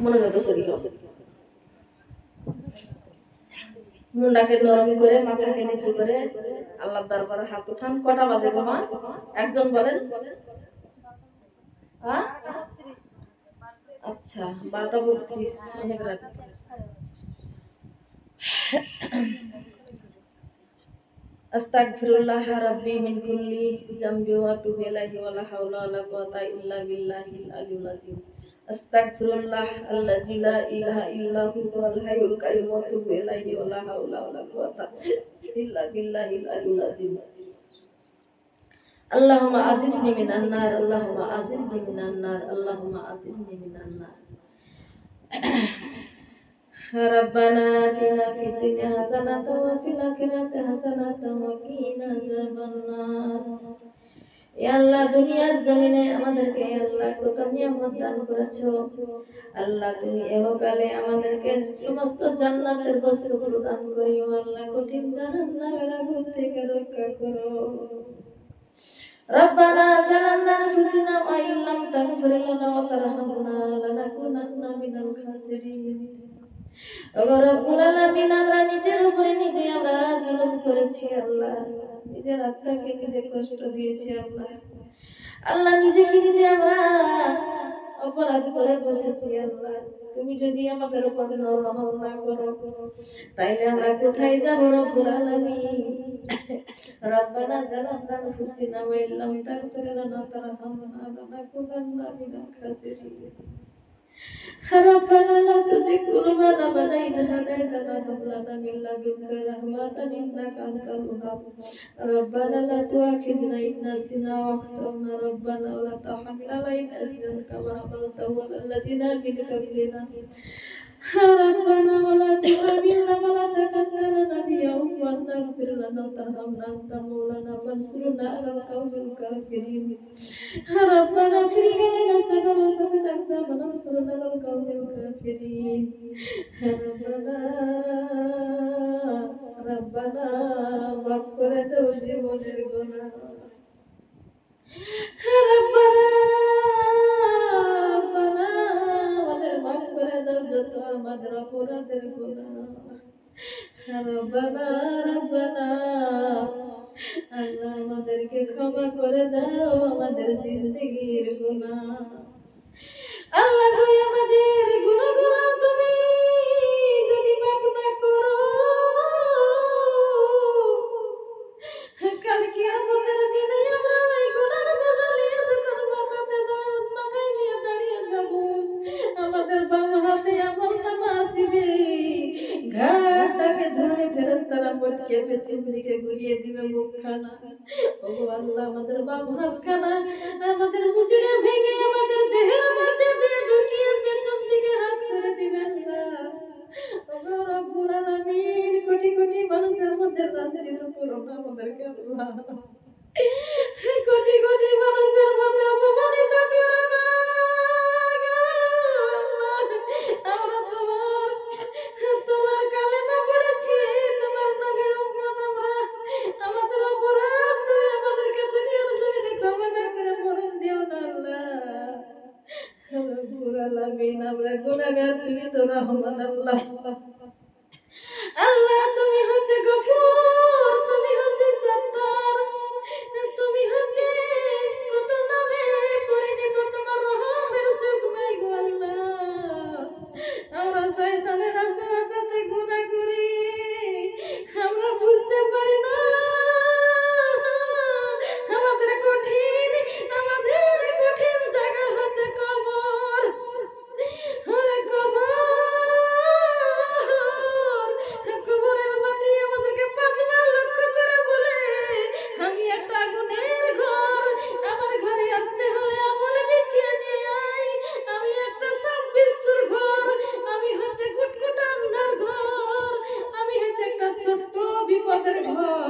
মনোযোগ শরীর মুন্ডাকে নরম করে মাথাকে নিচু করে আল্লাহর দরবারে হাত উঠান। কটা বাজে গো মা? একজন বলেন। আচ্ছা 12:32 অনেক রাত। আস্তাগফিরুল্লাহ রাব্বি মিন কুল্লি যামবি ওয়া আতুবু ইলাইহি ওয়া লা হাওলা ওয়া লা কুওয়াতা ইল্লা বিল্লাহিল আলিয়্যিল আযীম। আস্তাগফিরুল্লাহ আল্লাযী লা ইলাহা ইল্লা হুয়াল হাইয়ুল কাইয়্যুম ওয়া আতুবু ইলাইহি ওয়া লা হাওলা ওয়া লা কুওয়াতা ইল্লা বিল্লাহিল আলিয়্যিল আযীম। আল্লাহুম্মা আজিরনি মিনান নার, আল্লাহুম্মা আজিরনি মিনান নার, আল্লাহুম্মা আজিরনি মিনান নার। ربنا آتنا في الدنيا حسنة وفي الآخرة حسنة وقنا عذاب النار। ইয়া আল্লাহ দুনিয়ার জমিনে আমাদেরকে আল্লাহ কত নিয়ামত দান করেছো আল্লাহ, তুমি ইহকালে আমাদেরকে সমস্ত জান্নাতের বস্তু প্রদান করিও আল্লাহ, কঠিন জাহান্নামের আগুন থেকে রক্ষা করো। ربنا ظلمنا أنفسنا وإن لم تغفر لنا وترحمنا لنكونن من الخاسرين। রব্বুল আলামিন, আমরা নিজের উপরে নিজে আমরা জুলুম করেছি আল্লাহ, নিজের আত্মাকে নিজে কষ্ট দিয়েছি আল্লাহ। আল্লাহ নিজেকে নিজে আমরা অপরাধ করে বসেছি আল্লাহ। তুমি যদি আমাদের উপর রহম না করো তাইলে আমরা কোথায় যাব রব্বুল আলামিন? রব্বানা জালামনা আনফুসানা ওয়া ইল্লাম তাগফির লানা ওয়া তারহামনা লানাকুনান্না মিনাল খাসিরিন। ربنا لا تزغ قلوبنا بعد إذ هديتنا وهب لنا من لدنك رحمة إنك أنت الوهاب. ربنا لا تؤاخذنا إن نسينا وأخطأنا ربنا ولا تحمل علينا إصرا كما حملته على الذين من قبلنا. ربنا ولا تحملنا ولا تحملنا بيوم واغفر لنا وترحمنا أنت مولانا فانصرنا على القوم الكافرين. ربنا اغفر لنا صبر وثبت أقدامنا وانصرنا على القوم الكافرين. ربنا মাফ করে দাও জীবনের গুনাহ। রব্বানা আমাদের মাফ করে দাও যত আমাদের অপরাধের গুনাহ। রব্বানা আল্লাহ আমাদেরকে ক্ষমা করে দাও আমাদের জিন্দেগির গুনাহ। আল্লাহ গো আমাদের গুনাহগুলো তুমি যদি মাফ না করো কাল কিয়ামতের দিনে আমরা ওই গুনার বোঝা নিয়ে যখন মাথাতে মাথায় নিয়ে দাঁড়িয়ে যাব, আমাদের বাম হাতে আমলনামা আসিবে, ঘাটটাকে ধরে ফেরেশতারা পটকে পেছন দিকে ঘুরিয়ে দিবে মুখখানা। ওগো আল্লাহ আমাদের বাম হাতখানা আমাদের মুচড়ে ভেঙে আমাদের দেহের মধ্যে দিয়ে ঢুকিয়ে পেছন দিকে হাত করে দিবেন না। ওগো রব্বুল আলামিন, কোটি কোটি মানুষের মধ্যে লাঞ্ছিত করো না আমাদেরকে আল্লাহ, কোটি কোটি মানুষের মধ্যে অপমানিত করো না। আমরা তোমার কালেমা পড়েছি, তোমার নবীর উম্মত আমরা, আমাদের অপরাধ তুমি আমাদেরকে দুনিয়ার জমিনে ক্ষমা না করে মরণ দিও না আল্লাহ। রব্বুল আলামিন, আমরা গুনাহগার, তুমি তো রহমান আল্লাহ। আল্লাহ তুমি হচ্ছে গফুর, তুমি হচ্ছে সত্তার, তুমি হচ্ছে কত নামে পরিণত, তোমার রহমের শেষ নাই গো আল্লাহ। আমরা শয়তানের আশেপাশে গুনাহ করি, আমরা বুঝতে পারি না। আমাদের কঠিন জায়গা হচ্ছে কবর। কবরের মাটি আমাদেরকে 5 বার লক্ষ্য করে বলে, আমি একটা আগুনের ঘর, আমার ঘরে আসতে হলে আমল বিছিয়ে নিয়ে আয়। আমি একটা 26 ঘর, আমি হচ্ছে কুটকুটা আন্ধার ঘর, আমি হচ্ছে একটা ছোট্ট বিপদের ঘর।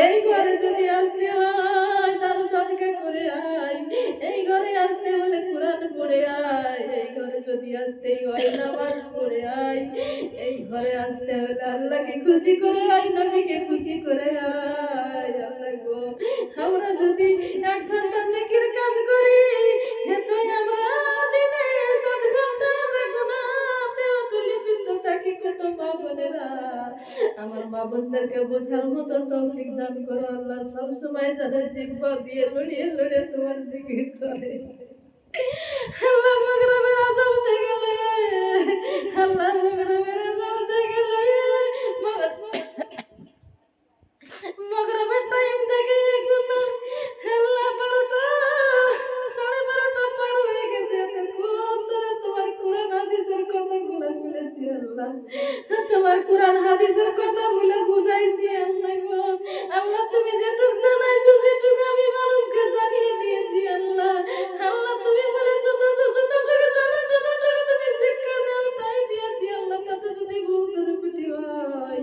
এই ঘরে যদি আসতে হয় তার সদকা করে আয়, এই ঘরে আসতে হলে কোরআন পড়ে আয়, এই ঘরে যদি আসতে হয় নামাজ পড়ে আয়, এই ঘরে আসতে হলে আল্লাহকে খুশি করে আয়, নবীকে খুশি করে আয়। আল্লাহ গো, আমরা যদি 1 ঘন্টা নেকির কাজ করি, এত বোনদেরকে বোঝার মতো তৌফিক দান করো আল্লাহ। সব সময় যারা জিহ্বা দিয়ে লড়িয়ে লড়িয়ে তোমার জিকির করে আল্লাহ, মাগরিবের আযান হয়ে গেলে, আল্লাহ মাগরিবের আযান হয়ে গেলে, মাগরিবের টাইম থেকে এখন আল্লাহ 12টা 12:30 পার হয়ে গেছে। এতক্ষণ ধরে তোমার কোরআন হাদিসের কথাগুলো বলেছি আল্লাহ, তোমার কোরআন হাদিসের কথাগুলো বুঝাইছি আল্লাহ গো। আল্লাহ তুমি যেটুক জানাইছো সেটুকু আমি মানুষকে জানিয়ে দিয়েছি আল্লাহ। আল্লাহ তুমি বলেছো যতটুকু জানো ততটুকু তুমি শিক্ষা দাও, তাই দিয়েছি আল্লাহ। তাতে যদি ভুল ত্রুটি হয়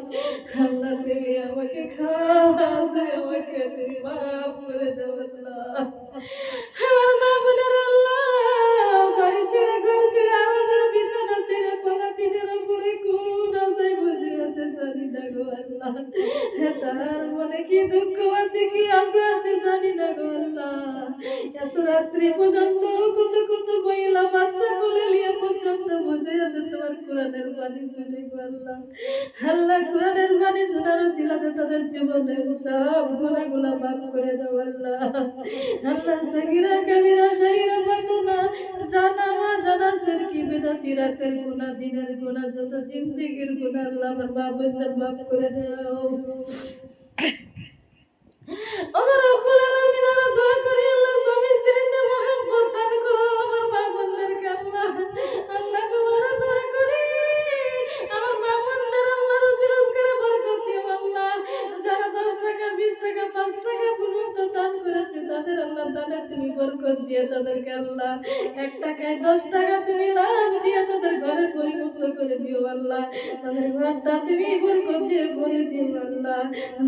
আল্লাহ তুমি আমাকে খাওয়াছে, আমাকে তুমি মাফ করে দাও আল্লাহ। আমার মা বোনের আল্লাহ, বাড়ি ছেড়ে ঘর ছেড়ে আরামের বিছানা ছেড়ে পলাতিনের উপরে কোন আশায় বসে আছে জানি না গো আল্লাহ। তার মনে কি দুঃখ আছে, কি আশা আছে জানি না গো আল্লাহ। এত রাত্রি পর্যন্ত কত কত মহিলা বাচ্চা কোলে নিয়ে পর্যন্ত বসে আছে তোমার কোরআনের বাণী শুনে গো আল্লাহ। আল্লাহ কোরআনের বাণী শোনার উসিলাতে তাদের জীবনের সব গুনাহগুলো মাফ করে দাও আল্লাহ। আল্লাহ সগীরা কবিরা সগীরা বাতুনা জানা মা জানা শিরকি বিদআতি রাতের গুনাহ দিনের গুনাহ যত জিন্দেগীর গুনাহ আল্লাহ আমার মা বোনদের মাফ করে দাও। ওগো রব্বুল আলামিন, আমরা দোয়া করি আল্লাহ স্বামী স্ত্রীতে মহব্বত দান করো আমার মা বোনদেরকে আল্লাহ। আল্লাহ গো আমরা দোয়া করি আমার মা বোনদের আল্লাহ রুজি রোজগারে বরকত দিও আল্লাহ। যারা 10 টাকা 20 টাকা 5 টাকা পর্যন্ত দান করেছে তাদের আল্লাহ দানে তুমি বরকত দিয়ে তাদেরকে আল্লাহ 1 টাকায় 10 টাকা তুমি লাভ দিয়ে তাদের ঘরে পরিপূর্ণ করে দিও আল্লাহ। তাদের ঘরটা তুমি বরকত দিয়ে ভরে দিও আল্লাহ।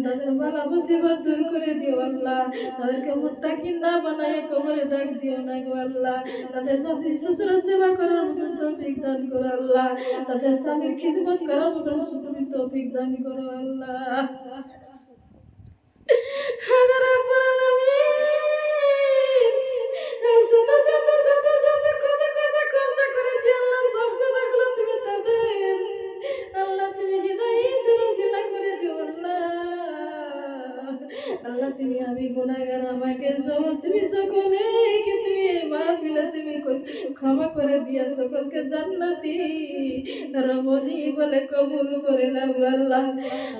তাদের বালা মুসিবত দূর করে দিও আল্লাহ। তাদেরকে মুত্তাকিন না বানায় কবরে ডাক দিও না গো আল্লাহ। তাদের শাশুড়ি শ্বশুরের সেবা করার মতো তৌফিক দান করো আল্লাহ। তাদের স্বামীর খিদমত করার মতো তৌফিক দান করো আল্লাহ। আল্লাহ তুমি আমি গুনাহগার, আমাকে তুমি সকলেকে তুমি মাহফিলে তুমি ক্ষমা করে দিয়া সকলকে জান্নাতি রমণী বলে কবুল করে নাও আল্লাহ।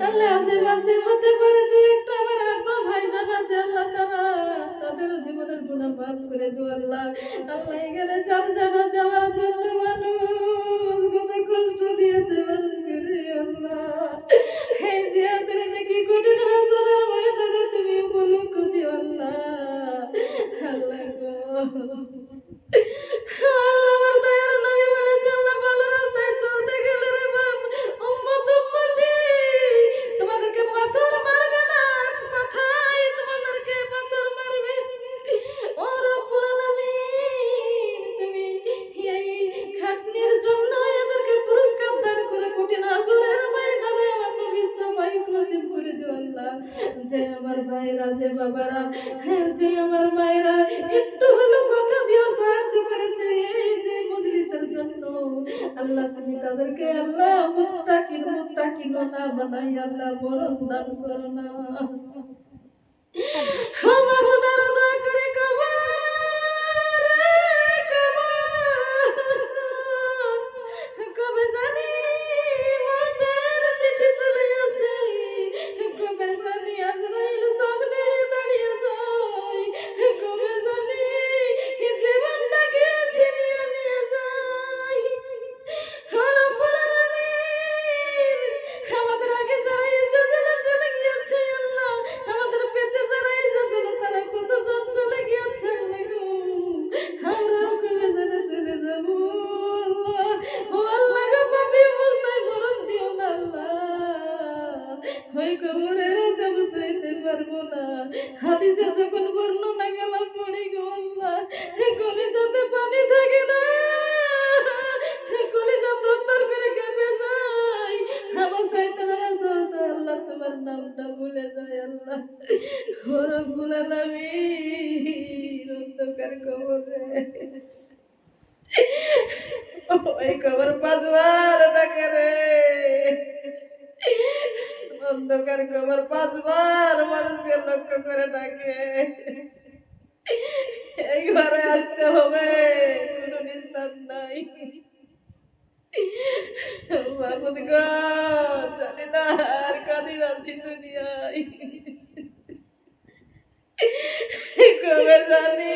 আল্লাহ আশেপাশে হতে পারে তুই একটা আমার আব্বা ভাই জানাচ্ছে আল্লাহ, তাদের জীবনের গুনাহ মাফ করে দিও আল্লাহ। আল্লাহ এখানে চার জানা দেওয়ার জন্য মানুষ কত কষ্ট দিয়েছে মানুষকে রে আল্লাহ। এই জিয়াদের নাকি কঠিন হাসরের ময়দানে তুমি উপলক্ষ দিও আল্লাহ। আল্লাহ গো আমার দয়ার নবী বলেছে আল্লাহ ভালো রাস্তায় চলতে গেলে রে বাপ উম্মত উম্মতি তোমাদেরকে পাথর মারবে না, কথাই তোমাদেরকে পাথর মারবে। ও রব্বুল আলামিন, তুমি এই খাটনির জন্য এদেরকে পুরস্কার দান করে কঠিন হাসরের ময়দানে আমার নবীর সাফাই নসিব করে দিও আল্লাহ। যে আমার ভাইরা, যে বাবারা, যে আমার মায়েরা একটু হলো কথা দিও সাহায্য করেছে এই যে মজলিসের জন্য আল্লাহ তুমি তাদেরকে আল্লাহ মুত্তাকিন না বানাই আল্লাহ মরণ দান করো না। আমার বোনেরা দয়া করে কবে জানি মতের চিঠি চলে আসে, কবে জানি আজরাইল সামনে দাঁড়িয়ে যায়, কবে জানি জীবনটাকে ছিনিয়ে নিয়ে যায়। রব্বুল আলামিন, আমাদের আগে যারা এসেছিল চলে গিয়েছে আল্লাহ, আমাদের পেছনে যারা এসেছিল তারা কতজন চলে গিয়েছে আমরাও কবে জানি চলে যাব আল্লাহ। ও আল্লাহ গো পাপী অবস্থায় মরণ দিও না আল্লাহ। ওই কবরের আযাব সইতে পারবো না। হাদিসে যখন বর্ণনা গেলা পড়ি গো আল্লাহ, কলিজাতে পানি থাকে না, কলিজা থরথর করে কেঁপে যায়। আমার শয়তানরা সহসা আল্লাহ তোমার নামটা ভুলে যায় আল্লাহ। ও রব্বুল আলামিন, অন্ধকার কবরে ওই কবর 5 বার ডাকে রে। অন্ধকার কবর 5 বার মানুষকে লক্ষ্য করে ডাকে, এই ঘরে আসতে হবে, কোনো নিস্তার নাই। মাহমুদ গো, জানি না আর কদিন আছি দুনিয়ায়, কবে জানি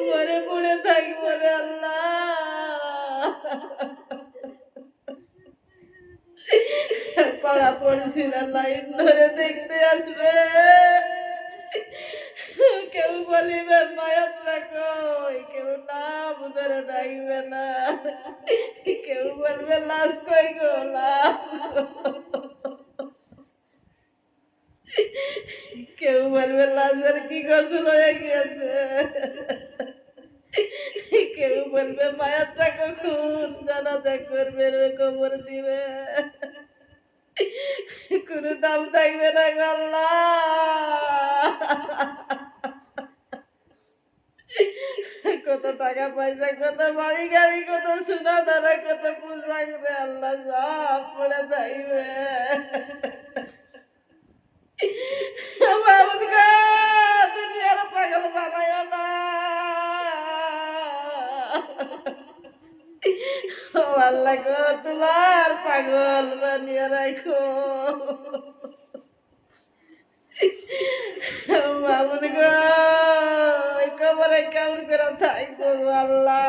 মরে পড়ে থাকবো রে আল্লাহ। পাড়া পড়ছিরা লাইন ধরে দেখতে আসবে, কেউ বলিবে মায়াত্রা কই, কেউ নাম ধরে ডাকবে না, কেউ বলবে লাশ কই গো, লাশ। কেউ বলবে লাশের কি গোসল হয়ে গিয়েছে, কেউ বলবে মায়াত্রা কখন জানাজা করবে, কবর দিবে, কোনো দাম থাকবে না গো আল্লাহ। কত টাকা পয়সা, কত বাড়ি গাড়ি, কত সোনা দানা, কত পোশাক রে আল্লাহ, সব পড়ে থাকবে। মাহমুদ গো, দুনিয়ার পাগল বানায় না, ও আল্লাহ গো, তোমার পাগল বানিয়ে রাখো। মাহমুদ গো, কবরে কেমন করে থাকবো গো আল্লাহ।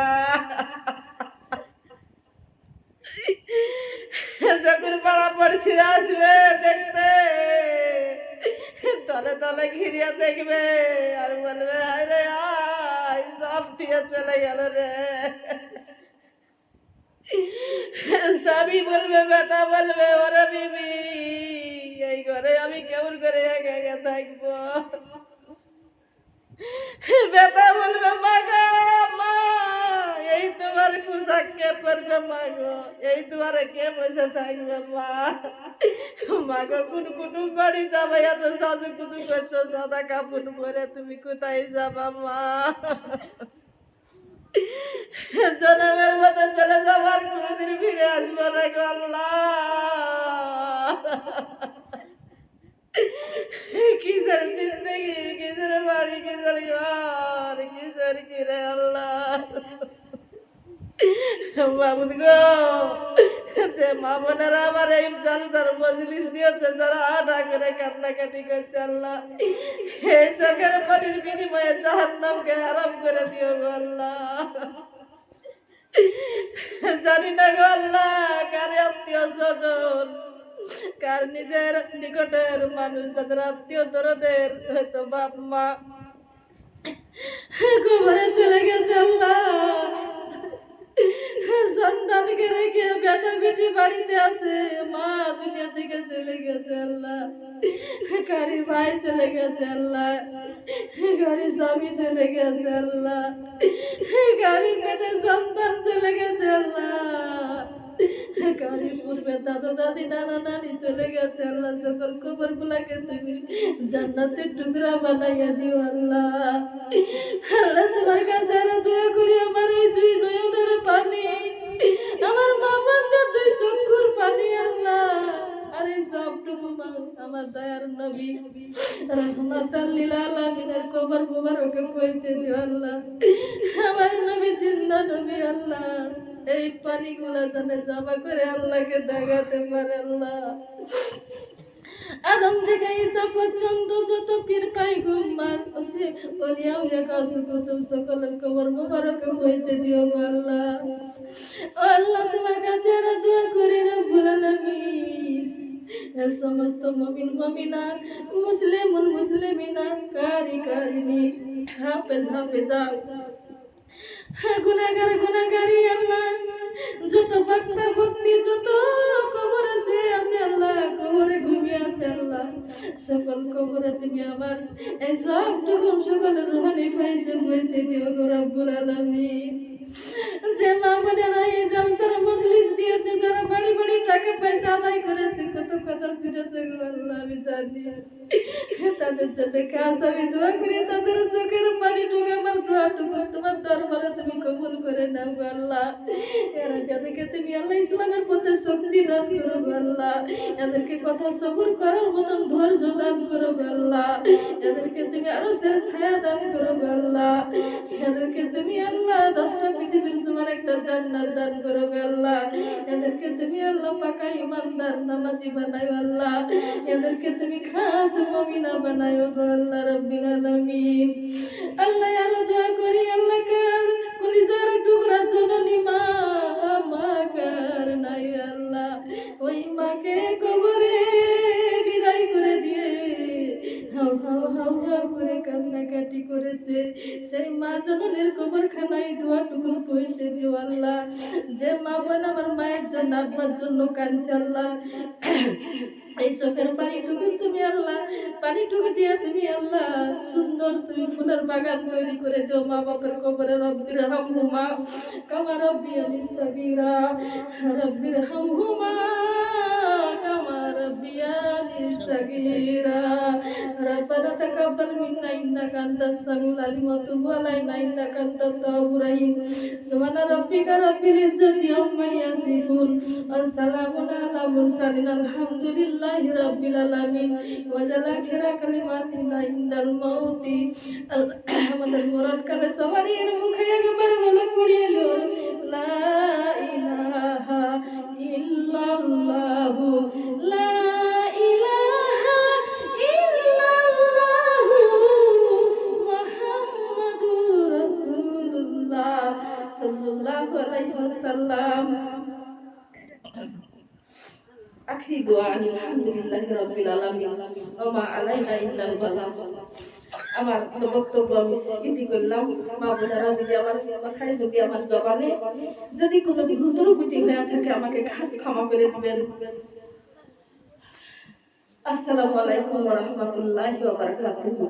যখন পাড়া পড়ছি আসবে দেখতে, তলে তলে ঘিরিয়া দেখবে আর বলবে আরে আয়, সব দিয়ে চলে গেল রে। স্বামী বলবে, বেটা বলবে, ওরে বিবি, এই ঘরে আমি কেমন করে একা একা থাকবো। বেটা বলবে, মা গো মা, এই তোমার পোশাক কে পরবে মা গো, এই দুয়ারে কে বসে থাকবে মা। মা গো, কোন কুটুম বাড়ি যাবে, এত সাজু কুচু করছো, সাদা কাপড় পরে তুমি কোথায় যাবা মা। জনমের মতো চলে যাবার, কোনদিন ফিরে আসবো না গো আল্লাহ। কিসের জিন্দগি, কিসের বাড়ি, কিসের ঘর, কিসের কি রে আল্লাহ। মাহমুদ গো, যে মা বোনেরা আমার এই জালসার মজলিস দিয়েছে, যারা আডা করে কান্নাকাটি করছে আল্লাহ, এই চোখের পানির বিনিময়ে জাহান্নামকে হারাম করে দিও গো আল্লাহ। জানি না গো আল্লাহ, কার আত্মীয় স্বজন, কার নিজের নিকটের মানুষ, যাদের আত্মীয় দরদের হয়তো বাপ মা কবরে চলে গেছে আল্লাহ, সন্তানকে রেখে বেটা বেটি বাড়িতে আছে, মা দুনিয়া থেকে চলে গেছে আল্লাহ, কারি ভাই চলে গেছে আল্লাহ, গাড়ি স্বামী চলে গেছে আল্লাহ, গাড়ি পেটে সন্তান চলে গেছে আল্লাহ, গাড়ি পূর্বে দাদা দাদি নানা নানি চলে গেছে আল্লাহ। সকল খবর গুলাকে তুমি জান্নাতের টুকরা বানাইয়া দিও আল্লাহ। আল্লাহ তোমার কাছে আরো দোয়া করি, আমার এই দুই নয়নের পানি, আমার মা বান্দার দুই চক্ষুর পানি আল্লাহ, আর এই সবটুকু আমার দয়ার নবী রহমাতাল লিল আলামিনের কবর মুবারকে পৌঁছে দিও আল্লাহ। আমার নবী জিন্দা নবী আল্লাহ, এই পানিগুলা যেন জমা করে আল্লাহকে দেখাতে পারে আল্লাহ। আদম থেকে ঈসা পর্যন্ত যত পীর পাইগম্বর আছে, ওলিয়া উলিয়া কাসু কুতুব, সকলের কবর মুবারকে পৌঁছে দিও গো আল্লাহ। ও আল্লাহ, তোমার কাছে আর দোয়া করি রব্বুল আলামিন, এই সমস্ত মুমিন মুমিনা, মুসলিম মুসলিমিনা, কারি কারিনি, হাফেজ হাফেজা, গুনাহগার গুনাহগারি আল্লাহ, যত বক্তা বক্তি, যত কবরে শুয়ে আছে আল্লাহ, কবরে ঘুমিয়ে আছে আল্লাহ, সকল কবরে তুমি আমার এই সবটুকু সকলের রুহানি ফাইজে পৌঁছে দিও গো রব্বুল আলামিন। যে মা বোনেরা এই জলসার মজলিস দিয়েছে, যারা বাড়ি বাড়ি টাকা পয়সা আদায় করেছে, কত কথা শুনেছে গো আল্লাহ, আমি জানি। তাদের জন্য খাস আমি দোয়া করি, তাদের চোখের পানিটুকু আমার দোয়াটুকু তোমার দরবারে তুমি কবুল করে নাও গো আল্লাহ। এরা যাদেরকে তুমি আল্লাহ ইসলামের পথে শক্তি দান করো গো আল্লাহ, এদেরকে কথা সবর করার মতন ধৈর্য দান করো গো আল্লাহ, এদেরকে তুমি আরো ছায়া দান করো গো আল্লাহ, এদেরকে তুমি আল্লাহ 10টা পৃথিবীর সমান একটা জান্নাত দান করো গো আল্লাহ, এদেরকে তুমি আল্লাহ পাকা ইমানদার নামাজি বানাও আল্লাহ, এদেরকে তুমি খাস মুমিনা বানাও গো আল্লাহ রাব্বিল আলামিন। আল্লাহ আরো দোয়া করি, আল্লাহ কার কলিজার টুকরা জননী মা, মা কার নাই আল্লাহ, ওই মাকে কবরে বিদায় করে দিয়ে হাউ হাউ হাউ হাউ করে কান্নাকাটি করেছে, সেই মা জননীর কবরখানায় দোয়াটুকু পৌঁছে দিও আল্লাহ। যে মা বোন আমার মায়ের জন্য আব্বার জন্য কাঁদছে আল্লাহ, এই চোখের পানিটুকু তুমি আল্লাহ, পানিটুকু দিয়ে তুমি আল্লাহ সুন্দর তুমি ফুলের বাগান তৈরি করে দিও মা বাবার কবরে। রব্বির হামহুমা কামা রাব্বিয়ানি সাগীরা, রব্বির হামহুমা কামা রাব্বিয়ানি সাগীরা, রব্বানা তাকাব্বাল মিন্না ইন্নাকা আনতাস সামিউল আলিম ওয়া তুব আলাইনা ইন্নাকা আনতাত তাওয়াবুর রহিম। সুবহানা রাব্বিকা রাব্বিল ইজ্জাতি আম্মা ইয়াসিফুন ওয়া সালামুন আলা মুরসালিন আলহামদুলিল্লাহি রাব্বিল আলামিন। ওয়া জাল আখিরা কালিমাতিনা ইনদাল মাউতি। আমাদের মুরাদ কালে সবারই মুখে একবার বলে পড়িলো লা ইলাহা ইল্লাল্লাহু, লা ইলাহা ইল্লাল্লাহু মুহাম্মাদুর রাসূলুল্লাহ সাল্লাল্লাহু আলাইহি ওয়াসাল্লাম। আখরি দোয়া আলহামদুলিল্লাহি রাব্বিল আলামিন ওয়া মা আলাইনা ইল্লাল বালাগ। আমার বক্তব্য আমি ইতি করলাম। মা বোনেরা যদি আমার কথায়, যদি আমার জবানে যদি কোনো ভুল ত্রুটি হয়ে থাকে আমাকে খাস ক্ষমা করে দিবেন। আসসালামু আলাইকুম ওয়া রাহমাতুল্লাহি ওয়া বারাকাতুহু।